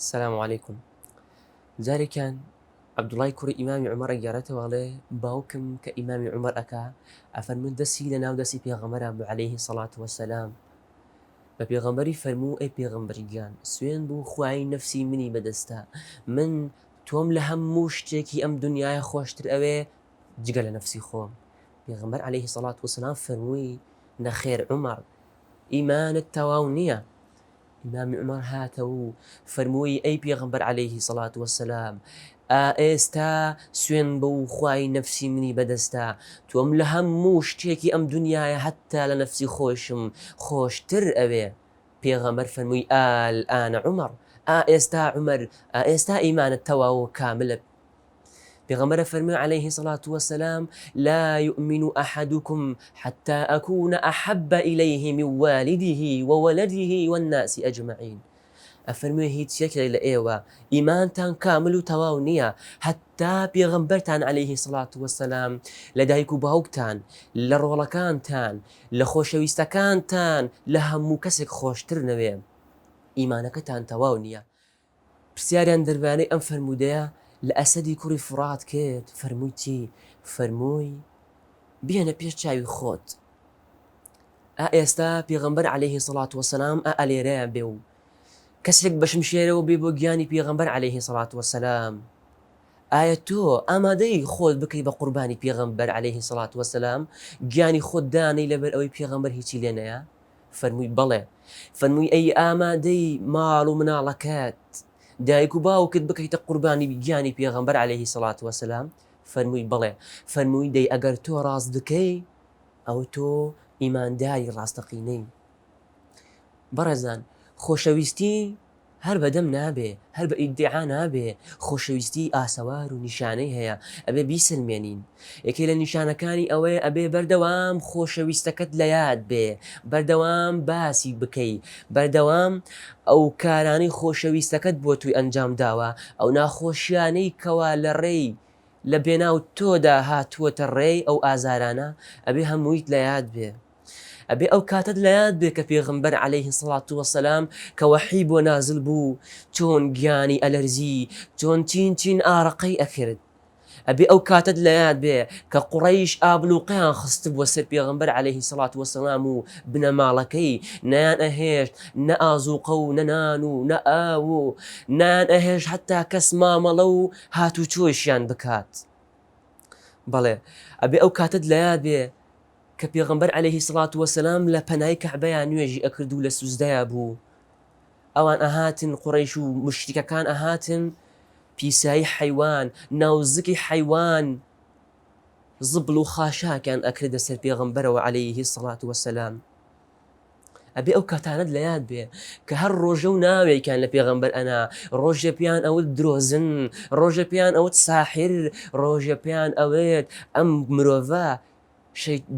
السلام عليكم. جارێکیان عەبدوڵای کوڕی ئیمامی عومەڕە گێڕێتەوەڵێ باوکم کە ئیمامی عومەر ئەکا ئەفەرمووت دەستی لە ناو دەستی پێغەمبەرە بوو عەلەیهی سەڵات وەسەلام بە پێغەمبەری فەرموو ئەی پێغەمبەری گیان سوێن بوو خوای نەفسی منی بەدەستە من تۆم لە هەموو شتێکی ئەم دنیاە خۆشتر ئەوێ جگە لە نەفسی خۆم. پێغەمبەر عەلەیهی سەڵات وەسەلام فەرمووی نەخێر عومەر ئیمانت تەواو نییە. ئیمامی عومەر هاتەوە و فەرمووی ئەی پێغەمبەر عەلەیهی سەڵات وەسەلام ئێستا سوێن بە و خوای نەفسی منی بەدەستە تۆم لە هەموو شتێکی ئەم دنیاە حتا لە نەفسی خۆشم خۆشتر ئەوێ. پێغەمبەر فەرمووی ئالئانە عومەر ئێستا عومەر ئێستا ئیمانت تەواو کاملە. پێغەمبەر فەرمووی عەلەیهی سەڵات وەسەلام لا يؤمن أحدكم حتى أكون أحب إليه من والده وولده والناس أجمعين. ئەفەرمووی هیچ یەکێک لە ئێوە ئیمانتان کامل و تەواو نییە حتا پێغەمبەرتان عەلەیهی سەڵات وەسەلام لە دایک و باوکتان لە ڕۆڵەکانتان لە خۆشەویستەکانتان لە هەموو کەسێک خۆشتر نەوێ ئیمانەکەتان تەواو نییە. پرسیاریان دەربارەی ئەم فەرموودەیە لە ئەسەدی کوڕی فورات کرد فەرمووی چی؟ فەرمووی بێنە پێش چاوی خۆت. ئێستا پێغەمبەر عەلەیهی سەڵات وەسەلام ئەلێرەیە بێ و کەسێک بە شمشێرەوە بێ بۆ گیانی پێغەمبەر عەلەیهی سەڵات وەسەلام ئایا تۆ ئامادەی خۆت بکەی بە قوربانی پێغەمبەر عەلەیهی سەڵات وەسەلام گیانی خۆت دانەی لەبەر ئەوەی پێغەمبەر هیچی لێ نەیە؟ فەرمووی بەڵێ. فەرمووی ئەی ئامادەی ماڵ و مناڵەکەت دایک و باوکت بکەیتە قوربانی گیانی پێغەمبەر عەلەیهی سەڵات وەسەلام؟ فەرمووی بەڵێ. فەرمووی دەی ئەگەر تۆ ڕاست بکەی ئەو تۆ ئیمانداری ڕاستەقینەی. بەڕێزان خۆشەویستی هەر بەدەم نابێ هەر بە ئیدعا نابێ خۆشەویستی ئاسەوار و نیشانەی هەیە ئەبێ بیسلمێنین. یەکێ لە نیشانەکانی ئەوەیە ئەبێ بەردەوام خۆشەویستەکەت لە یاد بێ بەردەوام باسی بکەی بەردەوام ئەو کارانەی خۆشەویستەکەت بۆ توی ئەنجام داوە ئەو ناخۆشیانەی کەوا لە ڕێی لە بێناو تۆدا هاتووەتە ڕێی ئەو ئازارانە ئەبێ هەموویت لە یاد بێ. ئەبێ ئەو کاتت لە یاد بێ کە پێغەمبەر عەلەیهی سەڵات وەسەلام کە وەحی بۆ نازل بوو چۆن گیانی ئەلەرزی چۆن چین ئارەقەی ئەکرد. ئەبێ ئەو کاتت لە یاد بێ کە قوڕەیش ئابلووقیان خست بووە سەر پێغەمبەر عەلەیهی سەڵات وەسەلام و بنەماڵەکەی نەیان ئەهێشت نە ئازووقە و نە نان و نە ئاو و نان ئەهێشت حتا کەس مامەڵە و هاتوو چۆشیان بکات. بەڵێ ئەبێ ئەو کاتت لە یاد بێ کە پێغەمبەر عەلەیهی سەڵات وەسەلام لە پەنای کەعبەیان نوێژی ئەکرد و لە سوزدەیە بوو. ئەوان ئەهاتن قوڕەیش و مشریکەکان ئەهاتن پیسایی حەیوان ناوزکی حەیوان زبڵ و خاشاکیان ئەکردە سەر پێغەمبەرەوە عەلەیهی سەڵات وەسەلام. ئەبێ ئەو کاتانت لە یاد بێ کە هەر ڕۆژە و ناوێکیان لە پێغەمبەر ئەنا ڕۆژە پیان ئەوت درۆزن ڕۆژە پیان ئەوت ساحر ڕۆژە پیان ئەوێت ئەم مرۆڤە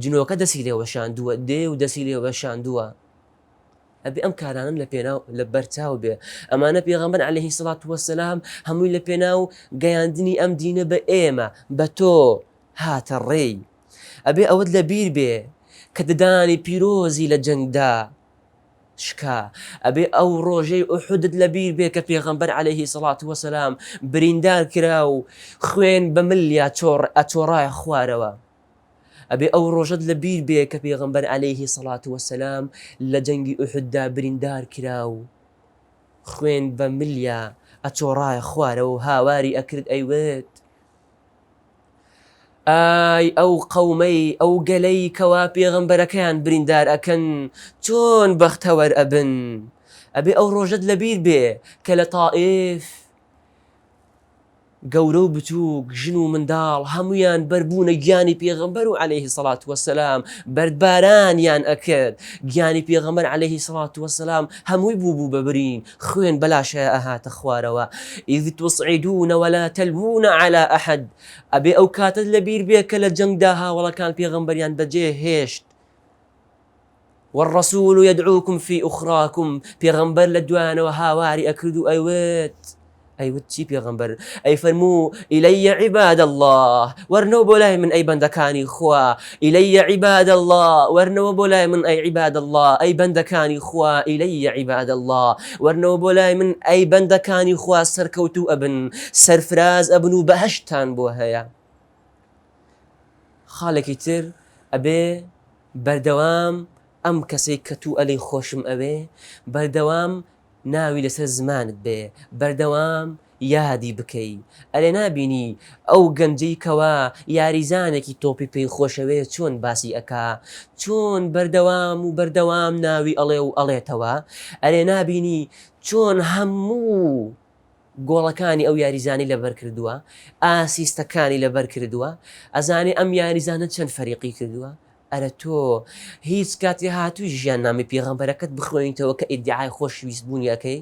جنۆکە دەسی لێ وەشاندووە دێ و دەسی لێ وەشاندووە. ئەبێ ئەم کارانن لە پێناو لە بەرچاو بێ. ئەمانە پێغەمبەر عەلەیهی سەڵات وەسەلام هەمووی لە پێناو گەیاندنی ئەم دینە بە ئێمە بە تۆ هاتە ڕێی. ئەبێ ئەوت لە بیر بێ کە ددانی پیرۆزی لە جەنگدا شکا. ئەبێ ئەو ڕۆژەی ئوحودت لە بیر بێ کە پێغەمبەر عەلەیهی سەڵات وەسەلام بریندار کرا و خوێن بە ملیا ئەچۆڕایە خوارەوە. ئەبێ ئەو ڕۆژەت لە بیر بێ کە پێغەمبەر عەلەیهی سەڵات وەسەلام لە جەنگی ئوحوددا بریندار کرا و خوێن بە ملیا ئەچۆڕایە خوارەوە و هاواری ئەکرد ئەیوێت ئای ئەو قەومەی ئەو گەلەی کەوا پێغەمبەرەکەیان بریندار ئەکەن چۆن بەختەوەر ئەبن. ئەبێ ئەو ڕۆژەت لە بیر بێ کە لە تائیف گەورە و بچووک ژن و منداڵ هەمویان بەربوونە گیانی پێغەمبەر و عەلەیهی سەڵات وەسەلام بەردبارانیان ئەکرد. گیانی پێغەمبەر عەلەیهی سەڵات وەسەلام هەمووی بوو بەبرین خوێن بەلاشەیە ئەهاتە خوارەوە. ئیذ توصعدون ولا تلوون على أحد. ئەبێ ئەو کاتت لە بیر بێ کە لە جەنگدا هاوڵەکان پێغەمبەریان بەجێ هێشت. والرسول يدعوكم في أخراكم. پێغەمبەر لە دوایانەوە هاواری ئەکرد و ئەیوێت ئەیوت چی پێغەمبەر ئەی فەرموو ئیلەیە عیباد الله وەرنەوە بۆ لای من ئەی بەندەکانی خوا ئیلەیە عیباد الله وەرنەوە بۆ لای من ئەی عیباد الله ئەی بەندەکانی خوا ئیلەیە عیباد الله وەرنەوە بۆ لای من ئەی بەندەکانی خوا سەرکەوتوو ئەبن سەرفراز ئەبن و بەهەشتان بۆ هەیە. خاڵێکی تر ئەبێ بەردەوام ئەم کەسەی کە تو ئەلەی خۆشم ئەوێ بەردەوام ناوی لەسەر زمانت بێ بەردەوام یادی بکەی ئەلێ نابینی ئەو گەنجەی کەوا یاریزانێکی تۆپی پێی خۆشەوێ چۆن باسی ئەکا چۆن بەردەوام ناوی ئەڵێ و ئەڵێتەوە ئەلێ نابینی چۆن هەموو گۆڵەکانی ئەو یاریزانی لەبەر کردووە ئاسیستەکانی لەبەر کردووە ئەزانێ ئەم یاریزانە چەند فەریقی کردووە. ئەرە تۆ هیچ کاتی هاتووی ژیان نامی پێغەمبەرەکەت بخوێنیتەوە کە ئیدعای خۆشویست بوونیەکەی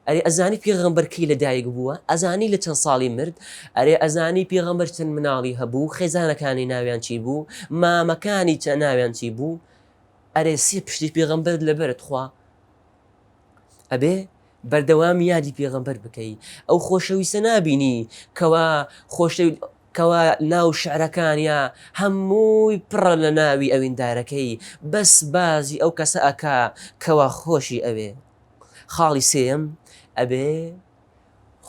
ئەرێ ئەزانی پێغەمبەر کەی لەدایک بووە ئەزانی لە چەند ساڵی مرد ئەرێ ئەزانی پێغەمبەر چەند مناڵی هەبوو خێزانەکانی ناویان چی بوو مامەکانی چەند ناویان چی بوو ئەرێ سێ پشتی پێغەمبەر لەبەرت خوا ئەبێ بەردەوام یادی پێغەمبەر بکەی ئەو خۆشەویستە نابینی کەوا ناو شعرەکانیە هەمووی پڕە لە ناوی ئەویندارەکەی بەس بازی ئەو کەسە ئەکا کەوا خۆشی ئەوێ. خاڵی سێم ئەبێ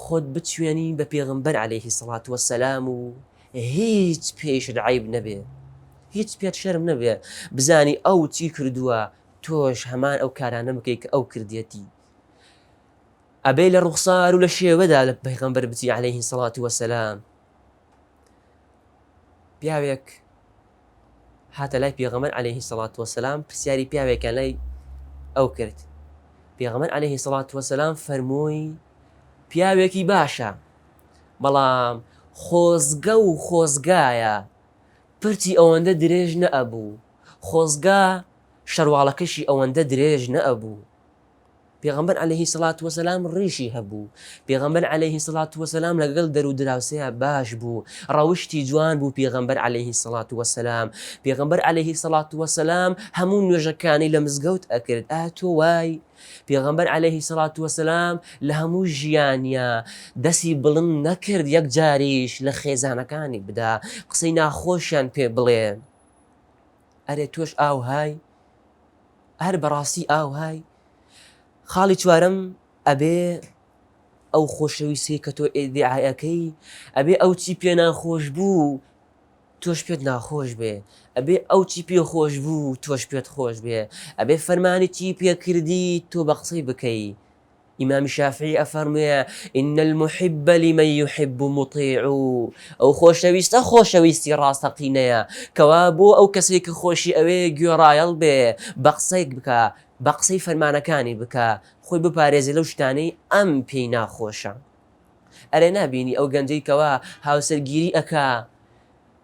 خۆت بتوێنی بە پێغەمبەر عەلەیهی سەڵات وەسەلام و هیچ پێشت عەیب نەبێ هیچ پێت شەرم نەبێ بزانی ئەو چی کردووە تۆش هەمان ئەو کارانە بکەی کە ئەو کردێتی. ئەبێ لە ڕوخسار و لە شێوەدا لە پێغەمبەر بچی عەلەیهی سەڵات وەسەلام. پیاوێک هاتە لای پێغەمبەر عەلەیهی سەڵات وەسەلام پرسیاری پیاوێکیان لای ئەو کرد پێغەمبەر عەلەیهی سەڵات وەسەلام فەرمووی پیاوێکی باشە بەڵام خۆزگە و خۆزگایە پرتی ئەوەندە درێژ نەئەبوو خۆزگا شەرواڵەکەشی ئەوەندە درێژ نەئەبوو. پێغەمبەر عەلەیهی سەڵات وەسەلام ڕیشی هەبوو پێغەمبەر عەلەیهی سەڵات وەسەلام لەگەڵ دەرو دراوسەیە باش بوو ڕەوشتی جوان بوو پێغەمبەر عەلەیهی سەڵات وەسەلام پێغەمبەر عەلەیهی سەڵات وەسەلام هەموو نوێژەکانی لە مزگەوت ئەکرد تۆ وای پێغەمبەر عەلەیهی سەڵات وەسەلام لە هەموو ژیانیا دەستی بڵند نەکرد یەک جاریش لە خێزانەکانی بدا قسەی ناخۆشیان پێ بڵێن. ئەرێ تۆش ئاوهای هەر بەڕاستی ئاوهای. خاڵی چوارەم ئەبێ ئەو خۆشەویستی کە تۆ ئیدعاەکەی ئەبێ ئەو چی پێ ناخۆش بوو تۆش پێت ناخۆش بێ ئەبێ ئەو چی پێ خۆش بوو تۆش پێت خۆش بێ ئەبێ فەرمانی چی پێ کردی تۆ بە قسەی بکەی. ئیمامی شافعی ئەفەرموویە ئین المحب لمن يحب مطیع ئەو خۆشەویستە خۆشەویستی ڕاستەقینەیە کەوا بۆ ئەو کەسێک کە خۆشی ئەوێ گوێڕایەڵ بێ بە قسەیک بکە بە قسەی فەرمانەکانی بکە خۆی بپارێزی لەو شتانەی ئەم پێی ناخۆشە. ئەرێ نابینی ئەو گەنجەی کەوا هاوسەرگیری ئەکا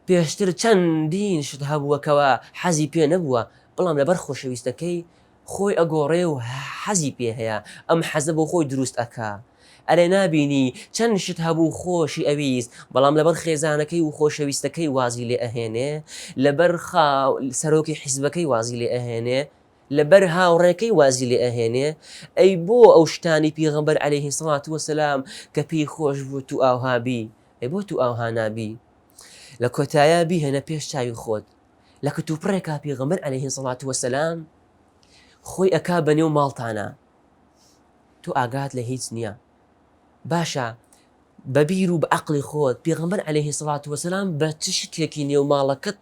پێشتر چەندین شت هەبووەکەوە حەزی پێ نەبووە بەڵام لەبەر خۆشەویستەکەی خۆی ئەگۆڕێ و حەزی پێ هەیە ئەم حەزە بۆ خۆی دروست ئەکا. ئەرێ نابینی چەند شت هەبوو خۆشی ئەویست بەڵام لەبەر خێزانەکەی و خۆشەویستەکەی وازی لێ ئەهێنێ لەبەر سەرۆکی حیزبەکەی وازی لێ ئەهێنێ لەبەر هاوڕێکەی وازی لێ ئەهێنێ ئەی بۆ ئەو شتانی پێغەمبەر عەلەیهی سەڵات وەسەلام کە پێی خۆش بوو تو ئاوهابی ئەی بۆ تو ئاوها نابی. لە کۆتایە بیهێنە پێش چاوی خۆت لە کتوپڕێکا پێغەمبەر عەلەیهی سەڵات وەسەلام خۆی ئەکا بەنێو ماڵتانە تۆ ئاگات لە هیچ نییە باشە بەبیر و بە عەقڵی خۆت پێغەمبەر عەلەیهی سەڵات وەسەلام بە چ شتێکی نێو ماڵەکەت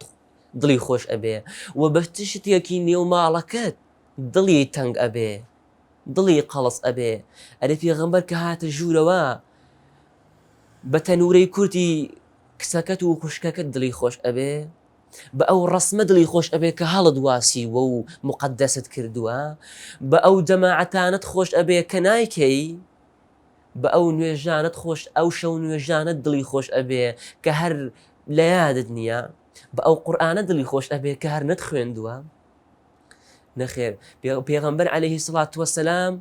دڵی خۆش ئەبێ و بە چ شتێکی نێو ماڵەکەت دڵی تەنگ ئەبێ دڵی قەڵس ئەبێ. ئەرێ پێغەمبەر کە هاتە ژوورەوە بە تەنوورەی کورتی کچەکەت و خوشکەکەت دڵی خۆش ئەبێ بە ئەو ڕەسمە دڵی خۆش ئەبێ کە هەڵت واسیوە و مقەدەست کردووە بە ئەو جەماعەتانت خۆش ئەبێ کە نایکەی بە ئەو نوێژانت خۆش ئەو شەو نوێژانت دڵی خۆش ئەبێ کە هەر لە یادت نییە بە ئەو قورئانە دڵی خۆش ئەبێ کە هەر نەت خوێندووە نەخێر. پێغەمبەر عەلەیهی سەڵات وەسەلام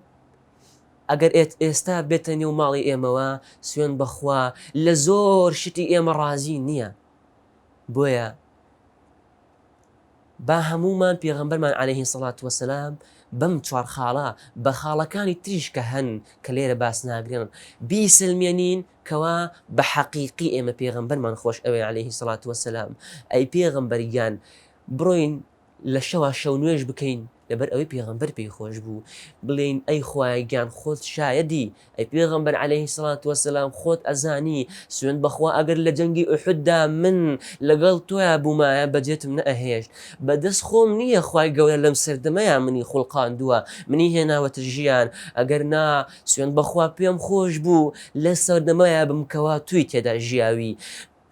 ئەگەر ئێستا بێتە نێو ماڵی ئێمەوە سوێن بەخوا لە زۆر شتی ئێمە ڕازی نییە بۆیە با هەمومان پێغەمبەرمان عەلەیهی سەڵات وەسەلام بەم چوار خاڵە بە خاڵەکانی تریش کە هەن کە لێرە باس ناگرێن بیسلمێنین کەوا بە حەقیقی ئێمە پێغەمبەرمان خۆش ئەوێ عەلەیهی سەڵات وەسەلام ئەی پێغەمبەریان بڕۆین لە شەوا شەو نوێژ بکەین لەبەر ئەوەی پێغەمبەر پێی خۆش بوو بڵێن ئەی خوای گیان خۆت شایەدی ئەی پێغەمبەر عەلەیهی سەڵات وەسەلام خۆت ئەزانی سوێند بەخوا ئەگەر لە جەنگی ئوحوددا من لەگەڵ تۆیە بوومایە بەجێتم نەئەهێشت بەدەست خۆم نییە خوای گەورە لەم سەردەمەیە منی خوڵقاندووە منی هێناوەتە ژیان ئەگەر نا سوێند بەخوا پێم خۆش بوو لە سەردەمەیە بمکەوا توی تێدا ژیاوی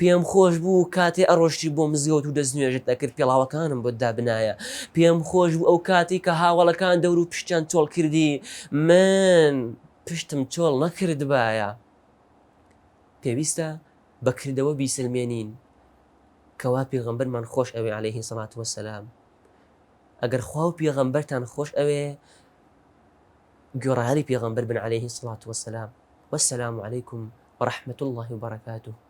پێم خۆش بوو کاتێ ئەڕۆشتی بۆ مزگەوت و دەستنوێژت دەکرد پێڵاوەکانم بۆ دابنایە پێم خۆش بوو ئەو کاتی کە هاوڵەکان دەور و پشتیان تۆڵ کردی من پشتم تۆڵ نەکردبایە پێویستە بەکردەوە بیسلمێنین کەوا پێغەمبەرمان خۆش ئەوێ عەلەیهی سەڵات وەسەلام ئەگەر خوا و پێغەمبەرتان خۆش ئەوێ گوێڕایەڵی پێغەمبەر بن عەلەیهی سەڵات وەسەلام وەسەلام عەلەیکم ورحمة الله وبركاته